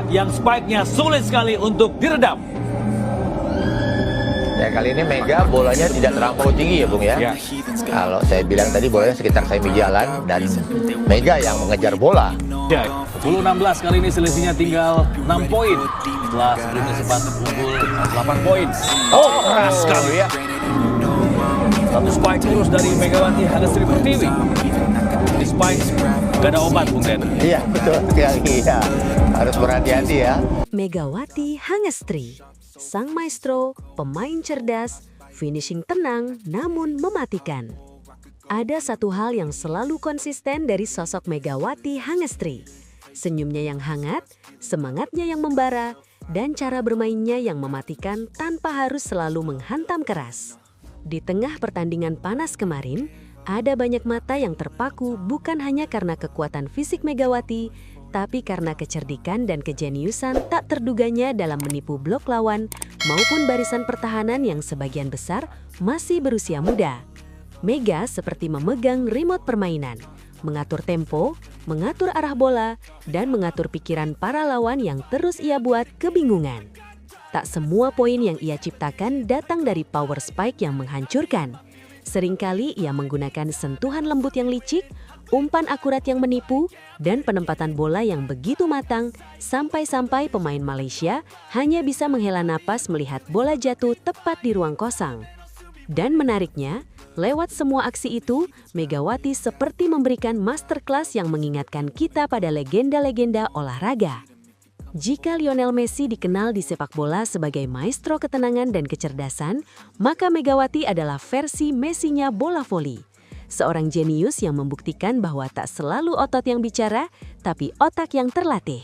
Yang spike-nya sulit sekali untuk diredam. Ya, kali ini Mega bolanya tidak terlampau tinggi ya Bung ya. Kalau saya bilang tadi bolanya sekitar semi jalan dan Mega yang mengejar bola. Ya, 10-16 kali ini selisihnya tinggal 6 poin. Setelah sebelumnya sempat unggul 8 poin. Oh, keras sekali ya. Satu spike terus dari Megawati Hangestri Pertiwi. Di spike gak ada obat Bung Den. Iya betul sekali ya. Harus berhati-hati ya. Megawati Hangestri, sang maestro, pemain cerdas, finishing tenang namun mematikan. Ada satu hal yang selalu konsisten dari sosok Megawati Hangestri. Senyumnya yang hangat, semangatnya yang membara, dan cara bermainnya yang mematikan tanpa harus selalu menghantam keras. Di tengah pertandingan panas kemarin, ada banyak mata yang terpaku bukan hanya karena kekuatan fisik Megawati, tapi karena kecerdikan dan kejeniusan tak terduganya dalam menipu blok lawan maupun barisan pertahanan yang sebagian besar masih berusia muda. Mega seperti memegang remote permainan, mengatur tempo, mengatur arah bola, dan mengatur pikiran para lawan yang terus ia buat kebingungan. Tak semua poin yang ia ciptakan datang dari power spike yang menghancurkan. Seringkali ia menggunakan sentuhan lembut yang licik, umpan akurat yang menipu, dan penempatan bola yang begitu matang sampai-sampai pemain Malaysia hanya bisa menghela napas melihat bola jatuh tepat di ruang kosong. Dan menariknya, lewat semua aksi itu, Megawati seperti memberikan masterclass yang mengingatkan kita pada legenda-legenda olahraga. Jika Lionel Messi dikenal di sepak bola sebagai maestro ketenangan dan kecerdasan, maka Megawati adalah versi Messi-nya bola voli. Seorang jenius yang membuktikan bahwa tak selalu otot yang bicara, tapi otak yang terlatih.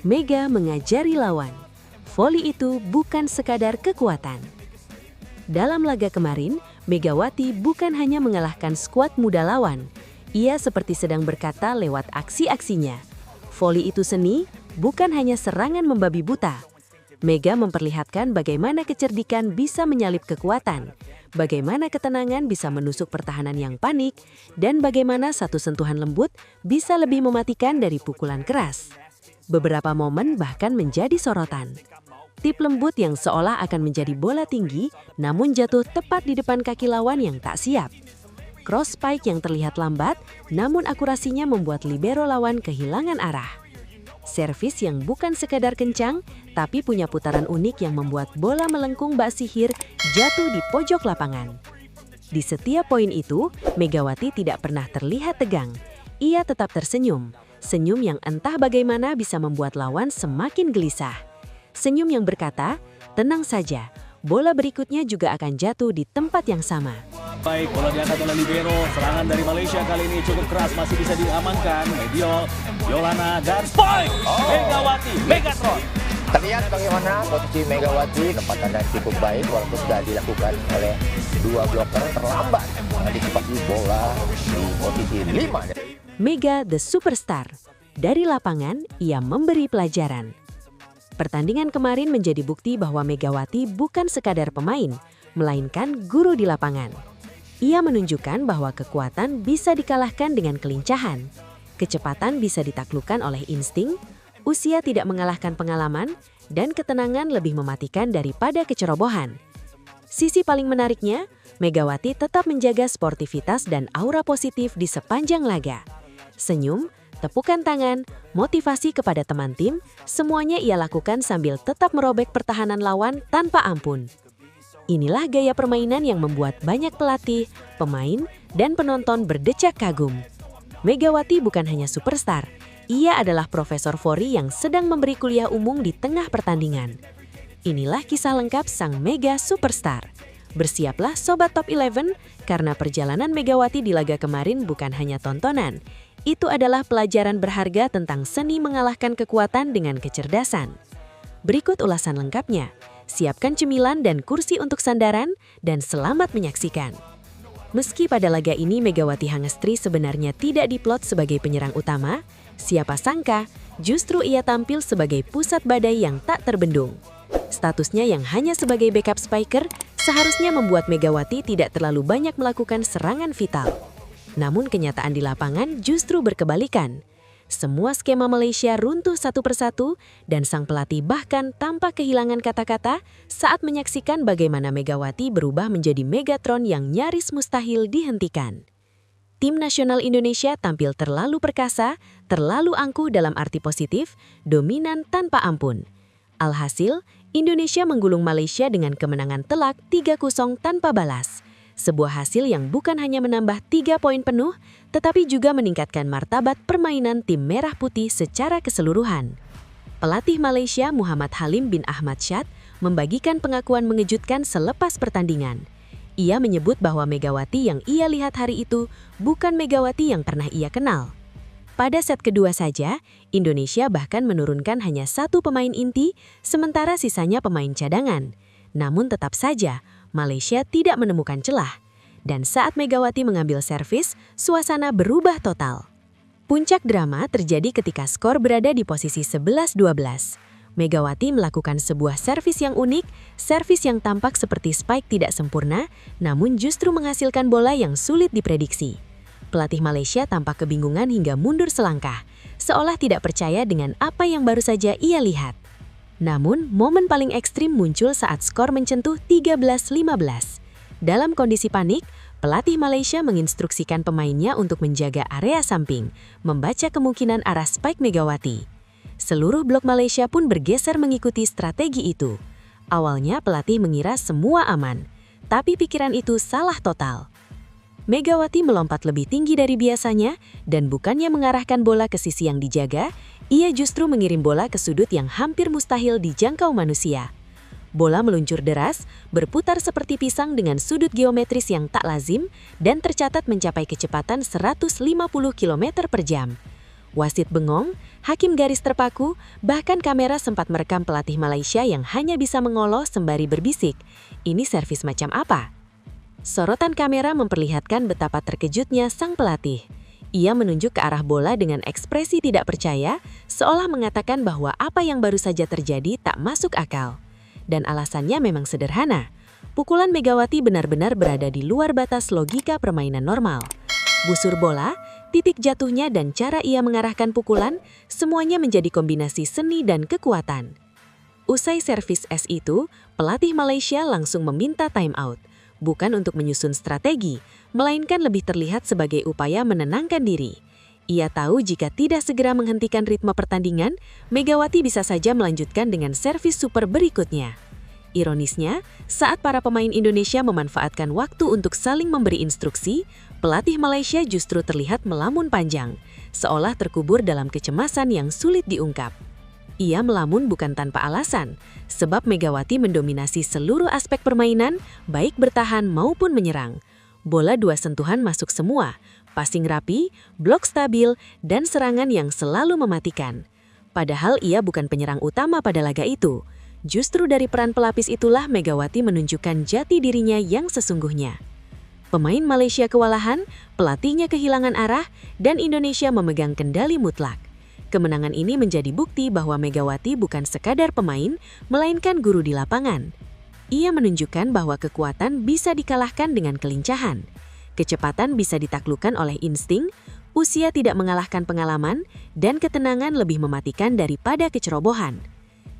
Mega mengajari lawan. Voli itu bukan sekadar kekuatan. Dalam laga kemarin, Megawati bukan hanya mengalahkan skuad muda lawan. Ia seperti sedang berkata lewat aksi-aksinya. Voli itu seni, bukan hanya serangan membabi buta. Mega memperlihatkan bagaimana kecerdikan bisa menyalip kekuatan, bagaimana ketenangan bisa menusuk pertahanan yang panik, dan bagaimana satu sentuhan lembut bisa lebih mematikan dari pukulan keras. Beberapa momen bahkan menjadi sorotan. Tip lembut yang seolah akan menjadi bola tinggi, namun jatuh tepat di depan kaki lawan yang tak siap. Cross spike yang terlihat lambat, namun akurasinya membuat libero lawan kehilangan arah. Servis yang bukan sekadar kencang, tapi punya putaran unik yang membuat bola melengkung bak sihir jatuh di pojok lapangan. Di setiap poin itu, Megawati tidak pernah terlihat tegang. Ia tetap tersenyum, senyum yang entah bagaimana bisa membuat lawan semakin gelisah. Senyum yang berkata, tenang saja, bola berikutnya juga akan jatuh di tempat yang sama. Baik, bola diangkat oleh libero. Serangan dari Malaysia kali ini cukup keras, masih bisa diamankan. Medio, Yolana, dan spike! Megawati, Megatron! Terlihat bagaimana posisi Megawati, penempatan yang cukup baik walaupun sudah dilakukan oleh dua bloker terlambat mengantisipasi bola di posisi 5. Mega the Superstar. Dari lapangan, ia memberi pelajaran. Pertandingan kemarin menjadi bukti bahwa Megawati bukan sekadar pemain, melainkan guru di lapangan. Ia menunjukkan bahwa kekuatan bisa dikalahkan dengan kelincahan, kecepatan bisa ditaklukkan oleh insting, usia tidak mengalahkan pengalaman, dan ketenangan lebih mematikan daripada kecerobohan. Sisi paling menariknya, Megawati tetap menjaga sportivitas dan aura positif di sepanjang laga. Senyum, tepukan tangan, motivasi kepada teman tim, semuanya ia lakukan sambil tetap merobek pertahanan lawan tanpa ampun. Inilah gaya permainan yang membuat banyak pelatih, pemain, dan penonton berdecak kagum. Megawati bukan hanya superstar, ia adalah profesor voli yang sedang memberi kuliah umum di tengah pertandingan. Inilah kisah lengkap sang Mega Superstar. Bersiaplah Sobat Top 11, karena perjalanan Megawati di laga kemarin bukan hanya tontonan. Itu adalah pelajaran berharga tentang seni mengalahkan kekuatan dengan kecerdasan. Berikut ulasan lengkapnya. Siapkan cemilan dan kursi untuk sandaran, dan selamat menyaksikan. Meski pada laga ini Megawati Hangestri sebenarnya tidak diplot sebagai penyerang utama, siapa sangka justru ia tampil sebagai pusat badai yang tak terbendung. Statusnya yang hanya sebagai backup spiker seharusnya membuat Megawati tidak terlalu banyak melakukan serangan vital. Namun kenyataan di lapangan justru berkebalikan. Semua skema Malaysia runtuh satu persatu dan sang pelatih bahkan tampak kehilangan kata-kata saat menyaksikan bagaimana Megawati berubah menjadi Megatron yang nyaris mustahil dihentikan. Tim nasional Indonesia tampil terlalu perkasa, terlalu angkuh dalam arti positif, dominan tanpa ampun. Alhasil, Indonesia menggulung Malaysia dengan kemenangan telak 3-0 tanpa balas. Sebuah hasil yang bukan hanya menambah 3 poin penuh, tetapi juga meningkatkan martabat permainan tim Merah Putih secara keseluruhan. Pelatih Malaysia Muhammad Halim bin Ahmad Syad membagikan pengakuan mengejutkan selepas pertandingan. Ia menyebut bahwa Megawati yang ia lihat hari itu bukan Megawati yang pernah ia kenal. Pada set kedua saja, Indonesia bahkan menurunkan hanya 1 pemain inti, sementara sisanya pemain cadangan. Namun tetap saja, Malaysia tidak menemukan celah. Dan saat Megawati mengambil servis, suasana berubah total. Puncak drama terjadi ketika skor berada di posisi 11-12. Megawati melakukan sebuah servis yang unik, servis yang tampak seperti spike tidak sempurna, namun justru menghasilkan bola yang sulit diprediksi. Pelatih Malaysia tampak kebingungan hingga mundur selangkah, seolah tidak percaya dengan apa yang baru saja ia lihat. Namun, momen paling ekstrim muncul saat skor mencentuh 13-15. Dalam kondisi panik, pelatih Malaysia menginstruksikan pemainnya untuk menjaga area samping, membaca kemungkinan arah spike Megawati. Seluruh blok Malaysia pun bergeser mengikuti strategi itu. Awalnya pelatih mengira semua aman, tapi pikiran itu salah total. Megawati melompat lebih tinggi dari biasanya dan bukannya mengarahkan bola ke sisi yang dijaga, ia justru mengirim bola ke sudut yang hampir mustahil dijangkau manusia. Bola meluncur deras, berputar seperti pisang dengan sudut geometris yang tak lazim dan tercatat mencapai kecepatan 150 km per jam. Wasit bengong, hakim garis terpaku, bahkan kamera sempat merekam pelatih Malaysia yang hanya bisa mengoloh sembari berbisik, "Ini servis macam apa?" Sorotan kamera memperlihatkan betapa terkejutnya sang pelatih. Ia menunjuk ke arah bola dengan ekspresi tidak percaya, seolah mengatakan bahwa apa yang baru saja terjadi tak masuk akal. Dan alasannya memang sederhana. Pukulan Megawati benar-benar berada di luar batas logika permainan normal. Busur bola, titik jatuhnya dan cara ia mengarahkan pukulan, semuanya menjadi kombinasi seni dan kekuatan. Usai servis es itu, pelatih Malaysia langsung meminta time out. Bukan untuk menyusun strategi, melainkan lebih terlihat sebagai upaya menenangkan diri. Ia tahu jika tidak segera menghentikan ritme pertandingan, Megawati bisa saja melanjutkan dengan servis super berikutnya. Ironisnya, saat para pemain Indonesia memanfaatkan waktu untuk saling memberi instruksi, pelatih Malaysia justru terlihat melamun panjang, seolah terkubur dalam kecemasan yang sulit diungkap. Ia melamun bukan tanpa alasan, sebab Megawati mendominasi seluruh aspek permainan, baik bertahan maupun menyerang. Bola 2 sentuhan masuk semua, passing rapi, blok stabil, dan serangan yang selalu mematikan. Padahal ia bukan penyerang utama pada laga itu. Justru dari peran pelapis itulah Megawati menunjukkan jati dirinya yang sesungguhnya. Pemain Malaysia kewalahan, pelatihnya kehilangan arah, dan Indonesia memegang kendali mutlak. Kemenangan ini menjadi bukti bahwa Megawati bukan sekadar pemain, melainkan guru di lapangan. Ia menunjukkan bahwa kekuatan bisa dikalahkan dengan kelincahan. Kecepatan bisa ditaklukkan oleh insting, usia tidak mengalahkan pengalaman, dan ketenangan lebih mematikan daripada kecerobohan.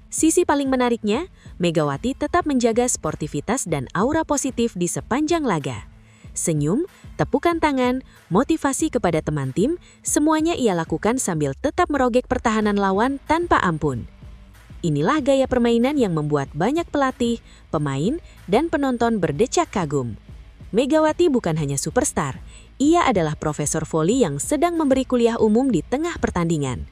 Sisi paling menariknya, Megawati tetap menjaga sportivitas dan aura positif di sepanjang laga. Senyum, tepukan tangan, motivasi kepada teman tim, semuanya ia lakukan sambil tetap merogek pertahanan lawan tanpa ampun. Inilah gaya permainan yang membuat banyak pelatih, pemain, dan penonton berdecak kagum. Megawati bukan hanya superstar, ia adalah profesor voli yang sedang memberi kuliah umum di tengah pertandingan.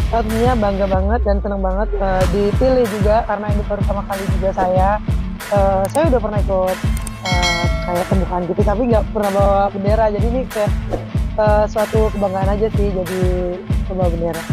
Tentunya bangga banget dan senang banget dipilih juga karena ini pertama kali juga saya udah pernah ikut kayak pembukaan gitu tapi nggak pernah bawa bendera, jadi ini kayak suatu kebanggaan aja sih jadi bawa bendera.